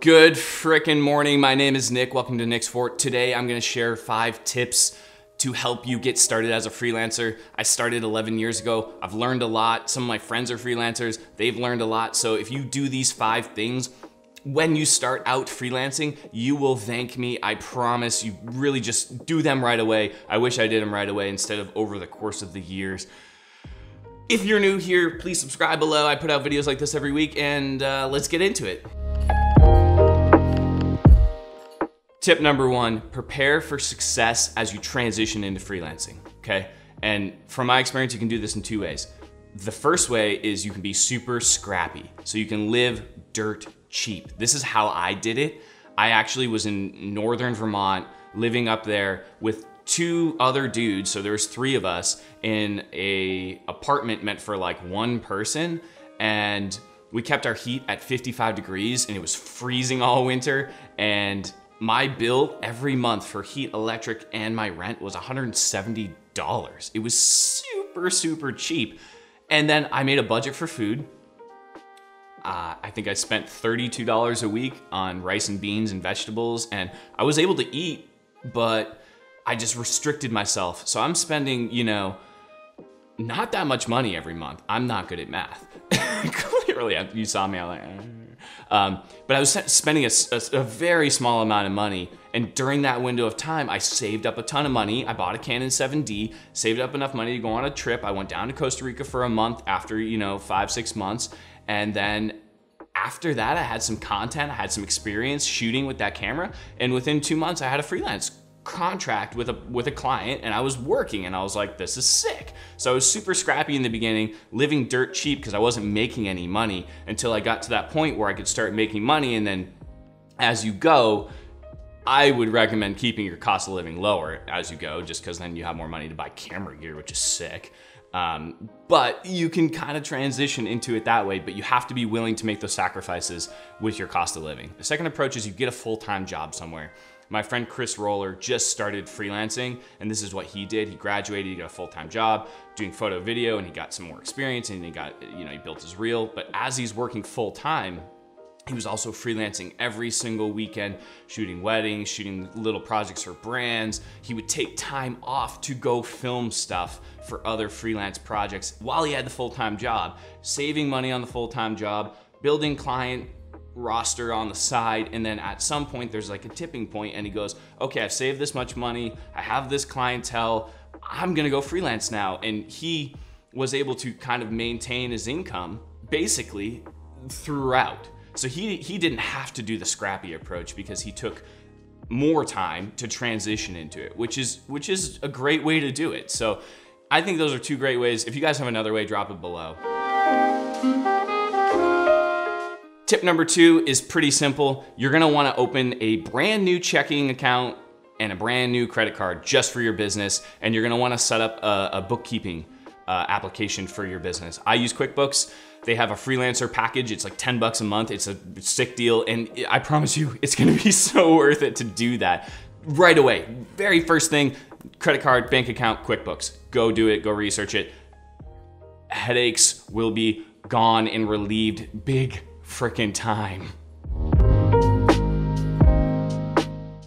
Good frickin' morning. My name is Nick. Welcome to NicksFort. Today I'm gonna share 5 tips to help you get started as a freelancer. I started 11 years ago. I've learned a lot. Some of my friends are freelancers. They've learned a lot. So if you do these 5 things, when you start out freelancing, you will thank me. I promise. You really just do them right away. I wish I did them right away instead of over the course of the years. If you're new here, please subscribe below. I put out videos like this every week, and let's get into it. Tip number 1, prepare for success as you transition into freelancing, okay? And from my experience, you can do this in 2 ways. The first way is you can be super scrappy, so you can live dirt cheap. This is how I did it. I actually was in northern Vermont, living up there with 2 other dudes, so there was 3 of us in a apartment meant for like 1 person, and we kept our heat at 55 degrees, and it was freezing all winter, and my bill every month for heat, electric, and my rent was $170. It was super, super cheap. And then I made a budget for food. I think I spent $32 a week on rice and beans and vegetables, and I was able to eat, but I just restricted myself. So I'm spending, not that much money every month. I'm not good at math. Clearly, you saw me, I'm like, but I was spending a very small amount of money, and during that window of time, I saved up a ton of money. I bought a Canon 7D, saved up enough money to go on a trip. I went down to Costa Rica for a month after, 5-6 months, and then after that, I had some content, I had some experience shooting with that camera, and within 2 months, I had a freelance contract with a client, and I was working, and I was like, this is sick. So I was super scrappy in the beginning, living dirt cheap because I wasn't making any money until I got to that point where I could start making money. And then as you go, I would recommend keeping your cost of living lower as you go, just because then you have more money to buy camera gear, which is sick. But you can kind of transition into it that way, but you have to be willing to make those sacrifices with your cost of living. The second approach is you get a full-time job somewhere. My friend Chris Roller just started freelancing, and this is what he did. He graduated, he got a full-time job doing photo video, and he got some more experience, and he got, he built his reel. But as he's working full-time, he was also freelancing every single weekend, shooting weddings, shooting little projects for brands. He would take time off to go film stuff for other freelance projects while he had the full-time job, saving money on the full-time job, building client roster on the side, and then at some point there's like a tipping point, and he goes, okay, I've saved this much money, I have this clientele, I'm gonna go freelance now. And he was able to kind of maintain his income basically throughout. So he didn't have to do the scrappy approach because he took more time to transition into it, which is a great way to do it. So I think those are 2 great ways. If you guys have another way, drop it below. Tip number 2 is pretty simple. You're gonna wanna open a brand new checking account and a brand new credit card just for your business, and you're gonna wanna set up a bookkeeping application for your business. I use QuickBooks. They have a freelancer package. It's like 10 bucks a month. It's a sick deal, and I promise you, it's gonna be so worth it to do that right away. Very first thing, credit card, bank account, QuickBooks. Go do it, go research it. Headaches will be gone and relieved big frickin' time.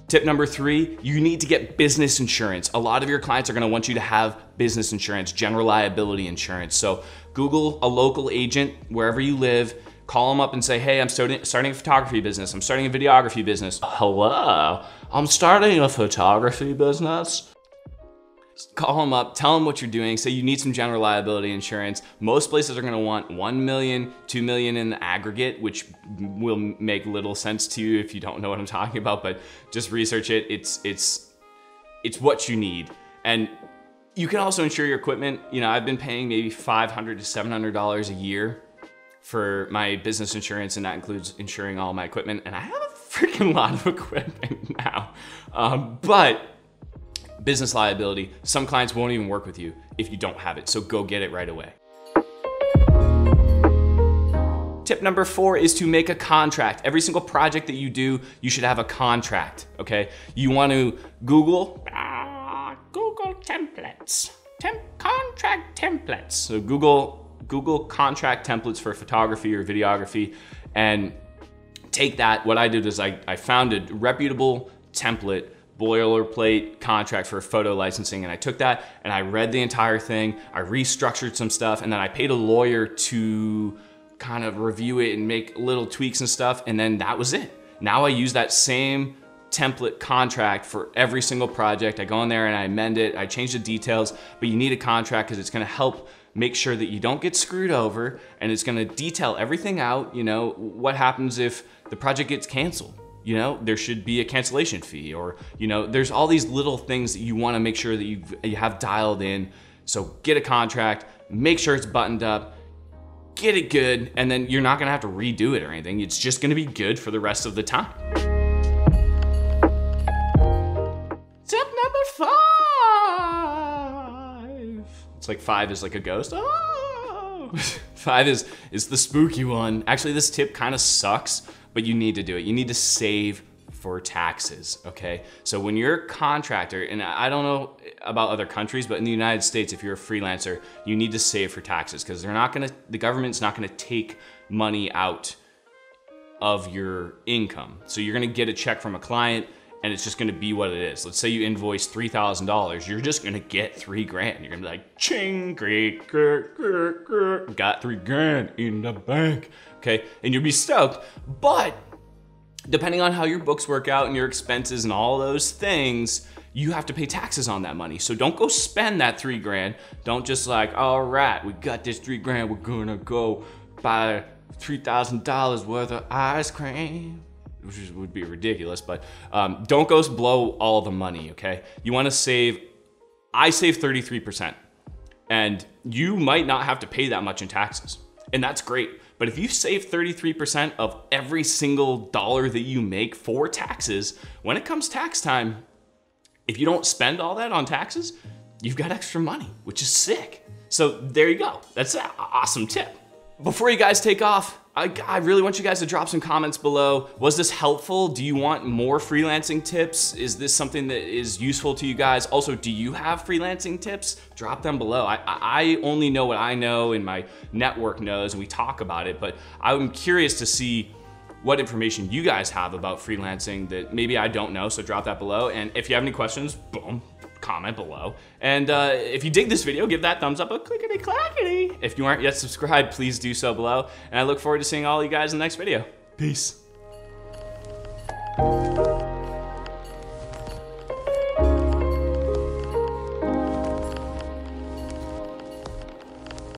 Tip number 3, you need to get business insurance. A lot of your clients are gonna want you to have business insurance, general liability insurance. So Google a local agent wherever you live, call them up and say, hey, I'm starting a photography business. I'm starting a videography business. Hello, I'm starting a photography business. Call them up, tell them what you're doing, say you need some general liability insurance. Most places are gonna want 1 million, 2 million in the aggregate, which will make little sense to you if you don't know what I'm talking about, but just research it. It's what you need. And you can also insure your equipment. I've been paying maybe $500 to $700 a year for my business insurance, and that includes insuring all my equipment, and I have a freaking lot of equipment now. But business liability, some clients won't even work with you if you don't have it, so go get it right away. Tip number 4 is to make a contract. Every single project that you do, you should have a contract, okay? You want to Google templates, contract templates. So Google contract templates for photography or videography, and take that. What I did is I found a reputable template boilerplate contract for photo licensing, and I took that and I read the entire thing. I restructured some stuff, and then I paid a lawyer to kind of review it and make little tweaks and stuff, and then that was it. Now I use that same template contract for every single project. I go in there and I amend it, I change the details, but you need a contract because it's gonna help make sure that you don't get screwed over, and it's gonna detail everything out. You know, what happens if the project gets canceled? You know, there should be a cancellation fee, or, you know, there's all these little things that you wanna make sure that you have dialed in. So get a contract, make sure it's buttoned up, get it good, and then you're not gonna have to redo it or anything. It's just gonna be good for the rest of the time. Tip number 5. It's like 5 is like a ghost. Oh. 5 is the spooky one. Actually, this tip kind of sucks, but you need to do it. You need to save for taxes, okay? So when you're a contractor, and I don't know about other countries, but in the United States, if you're a freelancer, you need to save for taxes, because the government's not gonna take money out of your income. So you're gonna get a check from a client, and it's just gonna be what it is. Let's say you invoice $3,000, you're just gonna get 3 grand. You're gonna be like, ching, great, got 3 grand in the bank, okay? And you'll be stoked, but depending on how your books work out and your expenses and all those things, you have to pay taxes on that money. So don't go spend that 3 grand. Don't just like, all right, we got this 3 grand, we're gonna go buy $3,000 worth of ice cream, which would be ridiculous, but don't go blow all the money, okay? You wanna save, I save 33%, and you might not have to pay that much in taxes, and that's great. But if you save 33% of every single dollar that you make for taxes, when it comes tax time, if you don't spend all that on taxes, you've got extra money, which is sick. So there you go, that's an awesome tip. Before you guys take off, I really want you guys to drop some comments below. Was this helpful? Do you want more freelancing tips? Is this something that is useful to you guys? Also, do you have freelancing tips? Drop them below. I only know what I know and my network knows, and we talk about it, but I'm curious to see what information you guys have about freelancing that maybe I don't know, so drop that below. And if you have any questions, boom, comment below. And if you dig this video, give that thumbs up a clickety-clackety. If you aren't yet subscribed, please do so below. And I look forward to seeing all you guys in the next video. Peace.